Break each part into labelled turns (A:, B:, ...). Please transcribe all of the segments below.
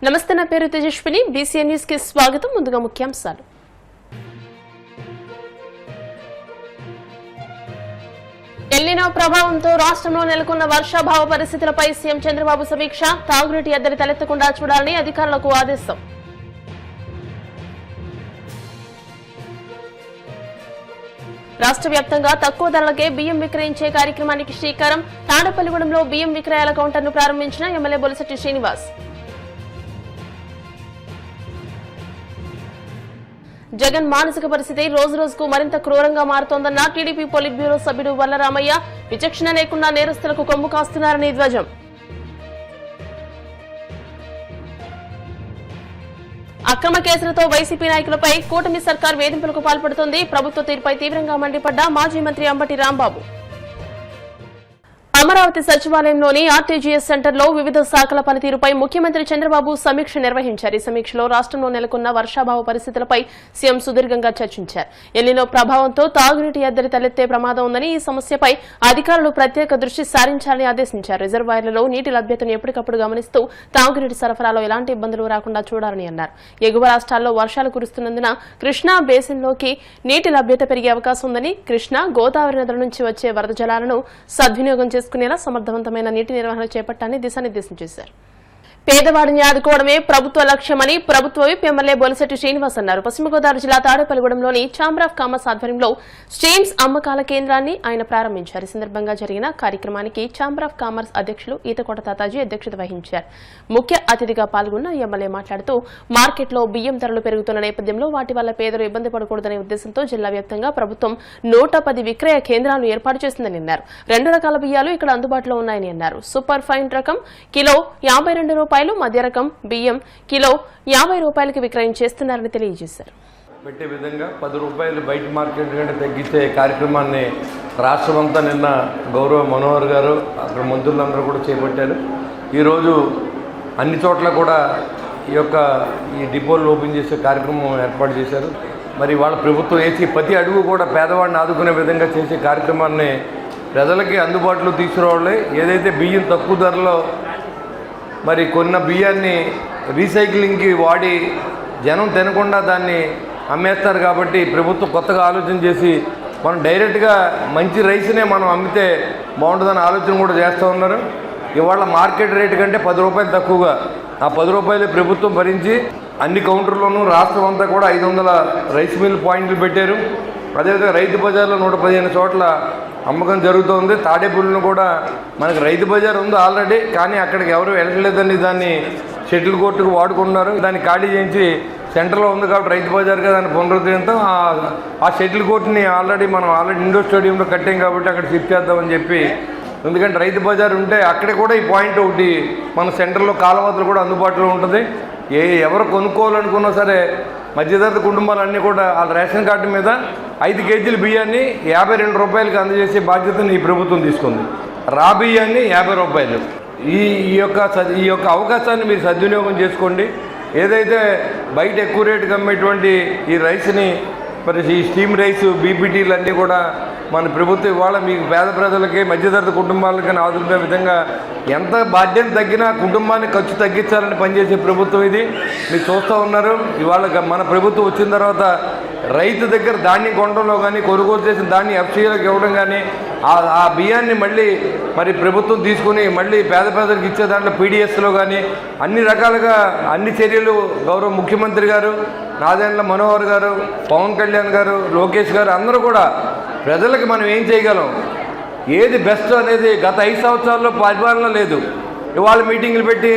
A: నమస్తే, నా పేరు తేజస్విని. బీసీఎన్ న్యూస్ కి స్వాగతం. ముందుగా ముఖ్యాంశాలు. ఎల్నినో ప్రభావంతో రాష్ట్రంలో నెలకొన్న వర్షాభావ పరిస్థితులపై సీఎం చంద్రబాబు సమీక్ష. తాగునీటి ఎద్దడి తలెత్తకుండా చూడాలని అధికారులకు ఆదేశం. రాష్ట్ర వ్యాప్తంగా తక్కువ ధరలకే బియ్యం విక్రయించే కార్యక్రమానికి శ్రీకారం. తాడేపల్లిగూడెంలో బియ్యం విక్రయాల కౌంటర్ను ప్రారంభించిన ఎమ్మెల్యే బొలిశెట్టి శ్రీనివాస్. జగన్ మానసిక పరిస్థితి రోజు రోజుకు మరింత క్రూరంగా మారుతోందన్న టీడీపీ పోలిట్ బ్యూరో సభ్యుడు వల్లరామయ్య. విచక్షణ లేకుండా నేరస్తులకు కొమ్ము కాస్తున్నారని ధ్వజం. అక్రమ కేసులతో వైసీపీ నాయకులపై కూటమి సర్కార్ వేధింపులకు పాల్పడుతోంది. ప్రభుత్వ తీరుపై తీవ్రంగా మండిపడ్డ మాజీ మంత్రి అంబటి రాంబాబు. అమరావతి సచివాలయంలోని ఆర్టీజీఎస్ సెంటర్లో వివిధ శాఖల పనితీరుపై ముఖ్యమంత్రి చంద్రబాబు సమీక్ష నిర్వహించారు. ఈ సమీక్షలో రాష్ట్రంలో నెలకొన్న వర్షాభావ పరిస్థితులపై సీఎం సుదీర్ఘంగా చర్చించారు. ఎల్నినో ప్రభావంతో తాగునీటి ఎద్దడి తలెత్తే ప్రమాదం ఉందని, ఈ సమస్యపై అధికారులు ప్రత్యేక దృష్టి సారించాలని ఆదేశించారు. రిజర్వాయర్లలో నీటి లభ్యతను ఎప్పటికప్పుడు గమనిస్తూ తాగునీటి సరఫరాలో ఎలాంటి ఇబ్బందులు రాకుండా చూడాలని అన్నారు. ఎగువ రాష్ట్రాల్లో వర్షాలు కురుస్తున్నందున కృష్ణా బేసిన్లోకి నీటి లభ్యత పెరిగే అవకాశం ఉందని, కృష్ణా గోదావరి నదుల నుంచి వచ్చే వరద జలాలను సద్వినియోగం చేసుకునేలా సమర్థవంతమైన నీటి నిర్వహణ చేపట్టాలని దిశానిర్దేశం చేశారు. పేదవాడిని ఆదుకోవడమే ప్రభుత్వ లక్ష్యమని ప్రభుత్వ విప్ ఎమ్మెల్యే బొలిశెట్టి శ్రీనివాస్ అన్నారు. పశ్చిమ గోదావరి జిల్లా తాడేపల్లిగూడెంలోని ఛాంబర్ ఆఫ్ కామర్స్ ఆధ్వర్యంలో స్టీమ్స్ అమ్మకాల కేంద్రాన్ని ఆయన ప్రారంభించారు. ఈ సందర్భంగా జరిగిన కార్యక్రమానికి ఛాంబర్ ఆఫ్ కామర్స్ అధ్యక్షులు ఈతకోట తాతాజీ అధ్యక్షత వహించారు. ముఖ్య అతిథిగా పాల్గొన్న ఎమ్మెల్యే మాట్లాడుతూ మార్కెట్లో బియ్యం ధరలు పెరుగుతున్న నేపథ్యంలో వాటి వల్ల పేదలు ఇబ్బంది పడకూడదనే ఉద్దేశంతో జిల్లా వ్యాప్తంగా ప్రభుత్వం 110 విక్రయ కేంద్రాలను ఏర్పాటు చేసిందని అన్నారు. 2 రకాల బియ్యాలు ఇక్కడ అందుబాటులో ఉన్నాయని అన్నారు. సూపర్ ఫైన్ రకం కిలో 52 రూపాయలు, మధ్య రకం బియ్యం కిలో 50 రూపాయలకి విక్రయం చేస్తున్నారని తెలియజేశారు.
B: పెట్టే విధంగా 10 రూపాయలు బయట మార్కెట్ కంటే తగ్గించే కార్యక్రమాన్ని రాష్ట్రమంతా నిన్న గౌరవ మనోహర్ గారు అక్కడ మంత్రులందరూ కూడా చేపట్టారు. ఈరోజు అన్ని చోట్ల కూడా ఈ డిపోలు ఓపెన్ చేసే కార్యక్రమం ఏర్పాటు చేశారు. మరి వాళ్ళ ప్రభుత్వం వేసి ప్రతి అడుగు కూడా పేదవాడిని ఆదుకునే విధంగా చేసే కార్యక్రమాన్ని ప్రజలకి అందుబాటులో తీసుకురావాలి. ఏదైతే బియ్యం తక్కువ ధరలో మరి కొన్న బియ్యాన్ని రీసైక్లింగ్కి వాడి జనం తినకుండా దాన్ని అమ్మేస్తారు. కాబట్టి ప్రభుత్వం కొత్తగా ఆలోచన చేసి మనం డైరెక్ట్గా మంచి రైస్నే మనం అమ్మితే బాగుంటుందని ఆలోచన కూడా చేస్తూ ఉన్నారు. ఇవాళ మార్కెట్ రేటు కంటే 10 రూపాయలు తక్కువగా ఆ 10 రూపాయలు ప్రభుత్వం భరించి అన్ని కౌంటర్లోనూ రాష్ట్రం అంతా కూడా 500 రైస్ మిల్ పాయింట్లు పెట్టారు. అదేవిధంగా రైతు బజార్లో 115 చోట్ల అమ్మకం జరుగుతుంది. తాడేపల్లిలో కూడా మనకు రైతు బజార్ ఉంది ఆల్రెడీ, కానీ అక్కడికి ఎవరు వెళ్ళట్లేదని దాన్ని షటిల్ కోర్టుకు వాడుకుంటున్నారు. దాన్ని ఖాళీ చేయించి సెంటర్లో ఉంది కాబట్టి రైతు బజార్గా దాన్ని పునరుద్ధరించడం, ఆ షటిల్ కోర్టుని మనం ఆల్రెడీ ఇండోర్ స్టేడియంలో కట్టాం కాబట్టి అక్కడ షిఫ్ట్ చేద్దామని చెప్పి. ఎందుకంటే రైతు బజార్ ఉంటే అక్కడ కూడా ఈ పాయింట్ ఒకటి మన సెంటర్లో కాలవతలు కూడా అందుబాటులో ఉంటుంది. ఎవరు కొనుక్కోవాలనుకున్నా సరే మధ్యతరగతి కుటుంబాలన్నీ కూడా వాళ్ళ రేషన్ కార్డు మీద 5 కేజీల బియ్యాన్ని 52 రూపాయలకి అందజేసే బాధ్యతను ఈ ప్రభుత్వం తీసుకుంది. రా బియ్యాన్ని 50 రూపాయలు. ఈ యొక్క అవకాశాన్ని మీరు సద్వినియోగం చేసుకోండి. ఏదైతే బయట ఎక్కువ రేటుకి అమ్మేటువంటి ఈ రైస్ని మరి ఈ స్టీమ్ రైస్ బీపీటీలు అన్నీ కూడా మన ప్రభుత్వం ఇవాళ మీకు పేద ప్రజలకి మధ్యతరగతి కుటుంబాలకి ఆదుకునే విధంగా ఎంత బాధ్యత తగ్గినా కుటుంబాన్ని ఖర్చు తగ్గించాలని పనిచేసే ప్రభుత్వం ఇది. మీరు చూస్తూ ఉన్నారు. ఇవాళ మన ప్రభుత్వం వచ్చిన తర్వాత రైతు దగ్గర ధాన్యం కొనడంలో కానీ కొనుగోలు చేసిన ధాన్యం ఎఫ్సీలకు ఇవ్వడం కానీ ఆ బియ్యాన్ని మళ్ళీ మరి ప్రభుత్వం తీసుకుని మళ్ళీ పేద ప్రజలకు ఇచ్చే దాంట్లో పీడిఎస్లో కానీ అన్ని రకాలుగా అన్ని చర్యలు గౌరవ ముఖ్యమంత్రి గారు, నాదెండ్ల మనోహర్ గారు, పవన్ కళ్యాణ్ గారు, లోకేష్ గారు అందరూ కూడా ప్రజలకు మనం ఏం చేయగలం, ఏది బెస్ట్ అనేది గత 5 సంవత్సరాల్లో పరిపాలన లేదు. ఇవాళ మీటింగులు పెట్టి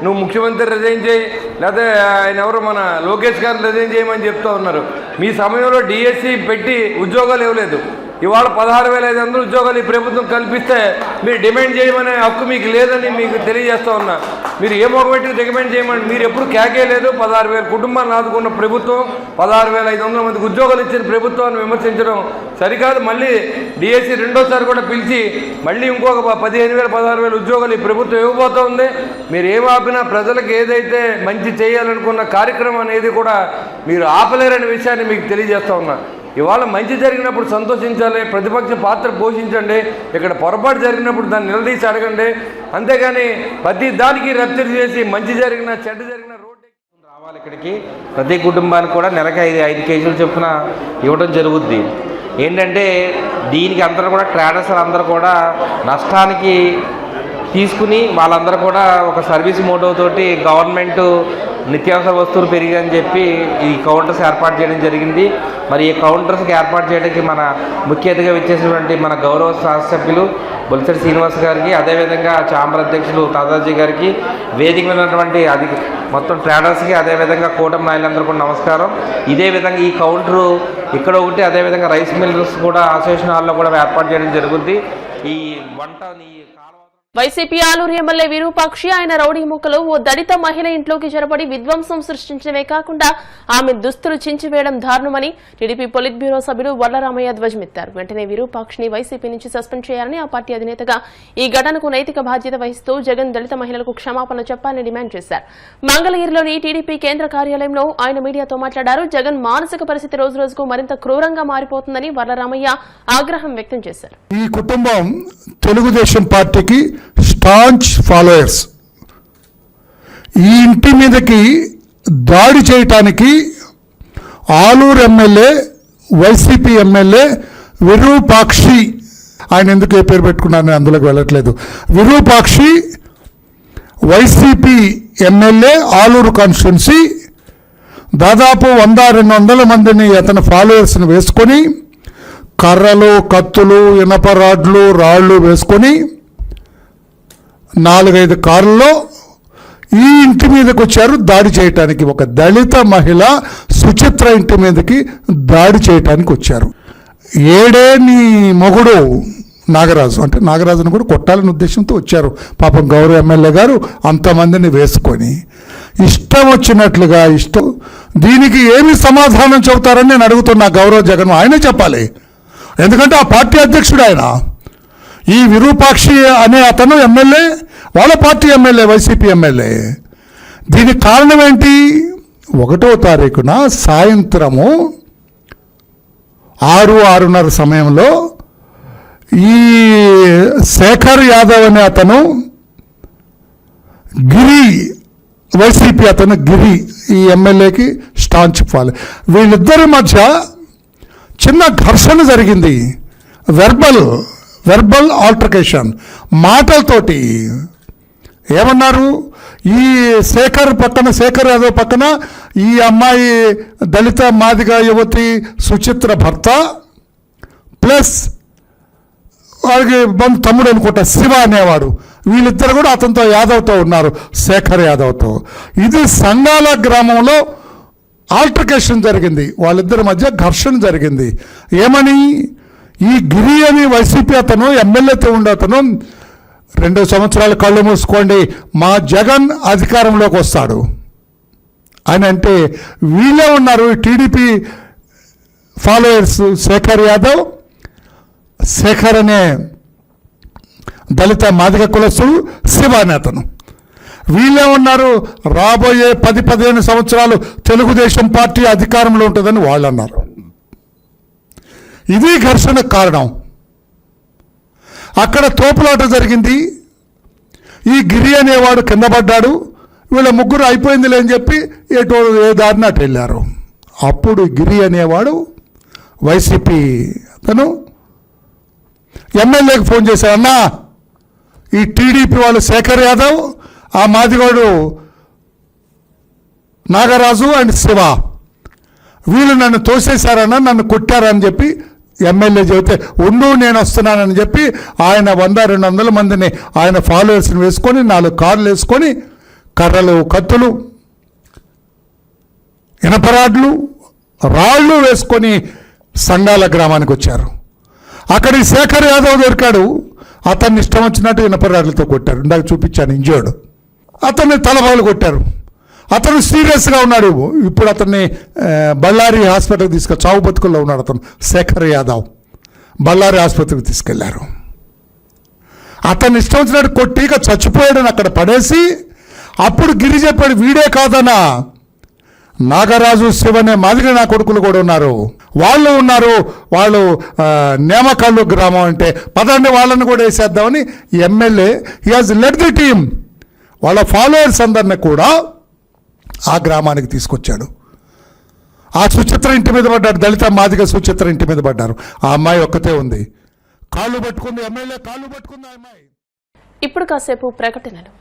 B: నువ్వు ముఖ్యమంత్రి రిజైన్ చేయి, లేకపోతే ఆయన ఎవరు మన లోకేష్ గారిని రిజైన్ చేయమని చెప్తూ ఉన్నారు. మీ సమయంలో డిఎస్సి పెట్టి ఉద్యోగాలు ఇవ్వలేదు. ఇవాళ 16,500 ఉద్యోగాలు ఈ ప్రభుత్వం కల్పిస్తే మీరు డిమాండ్ చేయమనే హక్కు మీకు లేదని మీకు తెలియజేస్తూ ఉన్నా. మీరు ఏ మొగబెట్టి డిమాండ్ చేయమని మీరు ఎప్పుడు కేకేయలేదు. 16,000 కుటుంబాలను ఆదుకున్న ప్రభుత్వం 16,500 మందికి ఉద్యోగాలు ఇచ్చిన ప్రభుత్వాన్ని విమర్శించడం సరికాదు. మళ్ళీ డిఎస్సి రెండోసారి కూడా పిలిచి మళ్ళీ ఇంకొక 15,000 16,000 ఉద్యోగాలు ఈ ప్రభుత్వం ఇవ్వబోతూ ఉంది. మీరు ఏం ఆపినా ప్రజలకు ఏదైతే మంచి చేయాలనుకున్న కార్యక్రమం అనేది కూడా మీరు ఆపలేరనే విషయాన్ని మీకు తెలియజేస్తూ ఉన్నా. ఇవాళ మంచి జరిగినప్పుడు సంతోషించాలి, ప్రతిపక్ష పాత్ర పోషించండి, ఇక్కడ పొరపాటు జరిగినప్పుడు దాన్ని నిలదీసి అడగండి. అంతేగాని ప్రతి దానికి రప్చర్ చేసి మంచి జరిగిన చెడ్డ జరిగిన రోడ్డు
C: రావాలి. ఇక్కడికి ప్రతి కుటుంబానికి కూడా నెలకి 5 కేజీలు చొప్పున ఇవ్వడం జరుగుద్ది. ఏంటంటే దీనికి అందరూ కూడా ట్రేడర్స్ అందరూ కూడా నష్టానికి తీసుకుని వాళ్ళందరూ కూడా ఒక సర్వీస్ మోటో తోటి గవర్నమెంట్ నిత్యావసర వస్తువులు పెరిగాయని చెప్పి ఈ కౌంటర్స్ ఏర్పాటు చేయడం జరిగింది. మరి ఈ కౌంటర్స్కి ఏర్పాటు చేయడానికి మన ముఖ్య అతిథిగా వచ్చేసినటువంటి మన గౌరవ శాసనసభ్యులు బొలిశెట్టి శ్రీనివాస్ గారికి, అదేవిధంగా ఛాంబర్ అధ్యక్షులు తాదాజీ గారికి, వేదిక ఉన్నటువంటి మొత్తం ట్రేడర్స్కి, అదేవిధంగా కూటమి నాయకులందరూ కూడా నమస్కారం. ఇదే విధంగా ఈ కౌంటరు ఇక్కడ ఒకటి, అదేవిధంగా రైస్ మిల్లర్స్ కూడా అసోసియేషన్ హాల్లో కూడా ఏర్పాటు చేయడం జరుగుద్ది. ఈ వంటని
A: వైసీపీ ఆలూరు ఎమ్మెల్యే విరూపాక్షి ఆయన రౌడీ ముక్కలు ఓ దళిత మహిళ ఇంట్లోకి చొరబడి విధ్వంసం సృష్టించడమే కాకుండా ఆమె దుస్తులు చించివేయడం దారుణమని టీడీపీ పొలిట్ బ్యూరో సభ్యులు వల్లరామయ్య ధ్వజమెత్తారు. వెంటనే విరూపాక్షిని వైసీపీ నుంచి సస్పెండ్ చేయాలని ఆ పార్టీ అధినేతగా ఈ ఘటనకు నైతిక బాధ్యత వహిస్తూ జగన్ దళిత మహిళలకు క్షమాపణ చెప్పాలని డిమాండ్ చేశారు. మంగళగిరిలోని టీడీపీ కేంద్ర కార్యాలయంలో ఆయన మీడియాతో మాట్లాడారు. జగన్ మానసిక పరిస్థితి రోజురోజుకు మరింత క్రూరంగా మారిపోతుందని వల్లరామయ్య ఆగ్రహం వ్యక్తం చేశారు.
D: ఈ కుటుంబం తెలుగుదేశం పార్టీకి స్టాంచ్ ఫాలోయర్స్. ఈ ఇంటి మీదకి దాడి చేయటానికి ఆలూరు ఎమ్మెల్యే, వైసీపీ ఎమ్మెల్యే విరూపాక్షి, ఆయన ఎందుకు ఏ పేరు పెట్టుకున్నారని అందులోకి వెళ్ళట్లేదు, విరూపాక్షి వైసీపీ ఎమ్మెల్యే ఆలూరు కాన్స్టిట్యున్సీ దాదాపు 100-200 మందిని అతని ఫాలోయర్స్ని వేసుకొని కర్రలు, కత్తులు, ఇనప రాడ్లు, రాళ్ళు వేసుకొని 4-5 కార్లలో ఈ ఇంటి మీదకి వచ్చారు దాడి చేయటానికి. ఒక దళిత మహిళ సుచిత్ర ఇంటి మీదకి దాడి చేయటానికి వచ్చారు. నీ మొగుడు నాగరాజు, అంటే నాగరాజును కూడా కొట్టాలని ఉద్దేశంతో వచ్చారు. పాపం గౌరవ ఎమ్మెల్యే గారు అంతమందిని వేసుకొని ఇష్టం వచ్చినట్లుగా దీనికి ఏమి సమాధానం చెబుతారని నేను అడుగుతున్నా. గౌరవ జగన్ ఆయనే చెప్పాలి, ఎందుకంటే ఆ పార్టీ అధ్యక్షుడు ఆయన. ఈ విరూపాక్షి అనే అతను ఎమ్మెల్యే, వాళ్ళ పార్టీ ఎమ్మెల్యే, వైసీపీ ఎమ్మెల్యే. దీనికి కారణం ఏంటి? 1వ తారీఖున సాయంత్రము 6-6:30 సమయంలో ఈ శేఖర్ యాదవ్ అనే అతను, గిరి వైసీపీ అతను, గిరి ఈ ఎమ్మెల్యేకి స్టాంచ్ ఫాలో, వీళ్ళిద్దరి మధ్య చిన్న ఘర్షణ జరిగింది. వెర్బల్ ఆల్టర్కేషన్, మాటలతోటి. ఏమన్నారు? ఈ శేఖర్ యాదవ్ పక్కన ఈ అమ్మాయి దళిత మాదిగ యువతి సుచిత్ర భర్త, ప్లస్ వాడికి తమ్ముడు అనుకుంటా శివ అనేవాడు, వీళ్ళిద్దరు కూడా అతనితో యాదవ్తో ఉన్నారు, శేఖర్ యాదవ్తో. ఇది సంగాల గ్రామంలో ఆల్టర్కేషన్ జరిగింది, వాళ్ళిద్దరి మధ్య ఘర్షణ జరిగింది. ఏమని? ఈ గిరి అని వైసీపీ అతను, ఎమ్మెల్యేతో ఉండే అతను, 2 సంవత్సరాలు కళ్ళు మూసుకోండి, మా జగన్ అధికారంలోకి వస్తాడు అని అంటే, వీళ్ళే ఉన్నారు టీడీపీ ఫాలోయర్స్, శేఖర్ యాదవ్, శేఖర్ అనే దళిత మాదిగ కులస్తుడు, శివ అనే అతను, వీళ్ళే ఉన్నారు. రాబోయే 10-15 సంవత్సరాలు తెలుగుదేశం పార్టీ అధికారంలో ఉంటుందని వాళ్ళు అన్నారు. ఇది ఘర్షణకు కారణం. అక్కడ తోపులాట జరిగింది. ఈ గిరి అనేవాడు కింద పడ్డాడు, వీళ్ళ ముగ్గురు అయిపోయిందిలే అని చెప్పి ఏ దారిన అటు వెళ్ళారు. అప్పుడు గిరి అనేవాడు వైసీపీ అతను ఎమ్మెల్యేకి ఫోన్ చేశాడు, అన్నా ఈ టీడీపీ వాళ్ళు శేఖర్ యాదవ్, ఆ మాదిగోడు నాగరాజు అండ్ శివ, వీళ్ళు నన్ను తోసేశారన్నా, నన్ను కొట్టారని చెప్పి ఎమ్మెల్యే చెబితే, ఉండు నేను వస్తున్నానని చెప్పి ఆయన 100-200 మందిని ఆయన ఫాలోవర్స్ని వేసుకొని 4 కార్లు వేసుకొని కర్రలు, కత్తులు, ఇనపరాడ్లు, రాళ్ళు వేసుకొని సంగాల గ్రామానికి వచ్చారు. అక్కడి శేఖర్ యాదవ్ దొరికాడు, అతన్ని ఇష్టం వచ్చినట్టు ఇనపరాడ్లతో కొట్టారు. ఇందాక చూపించాను, ఇంజోడు, అతన్ని తలబాలు కొట్టారు. అతను సీరియస్గా ఉన్నాడు. ఇప్పుడు అతన్ని బళ్ళారి హాస్పిటల్కి చావు బతుకుల్లో ఉన్నాడు. అతను శేఖర్ యాదవ్ బళ్ళారి ఆసుపత్రికి తీసుకెళ్లారు. అతన్ని ఇష్టం వచ్చినట్టు కొట్టి చచ్చిపోయాడని అక్కడ పడేసి, అప్పుడు గిరి చెప్పాడు, వీడే కాదనా నాగరాజు, శివనే మాదిరి నా కొడుకులు కూడా ఉన్నారు, వాళ్ళు ఉన్నారు, వాళ్ళు నేమకల్లు గ్రామం అంటే పదండి వాళ్ళని కూడా వేసేద్దామని MLA he has led the team, వాళ్ళ ఫాలోవర్స్ అందరిని కూడా ఆ గ్రామానికి తీసుకొచ్చాడు. ఆ సుచిత్ర ఇంటి మీద పడ్డాడు, దళిత మాదిగ సుచిత్ర ఇంటి మీద పడ్డారు. ఆ అమ్మాయి ఒక్కతే ఉంది, కాళ్ళు పట్టుకుంది, ఎమ్మెల్యే కాళ్ళు పట్టుకుంది ఆ అమ్మాయి.
A: ఇప్పుడు కాసేపు ప్రకటనలు.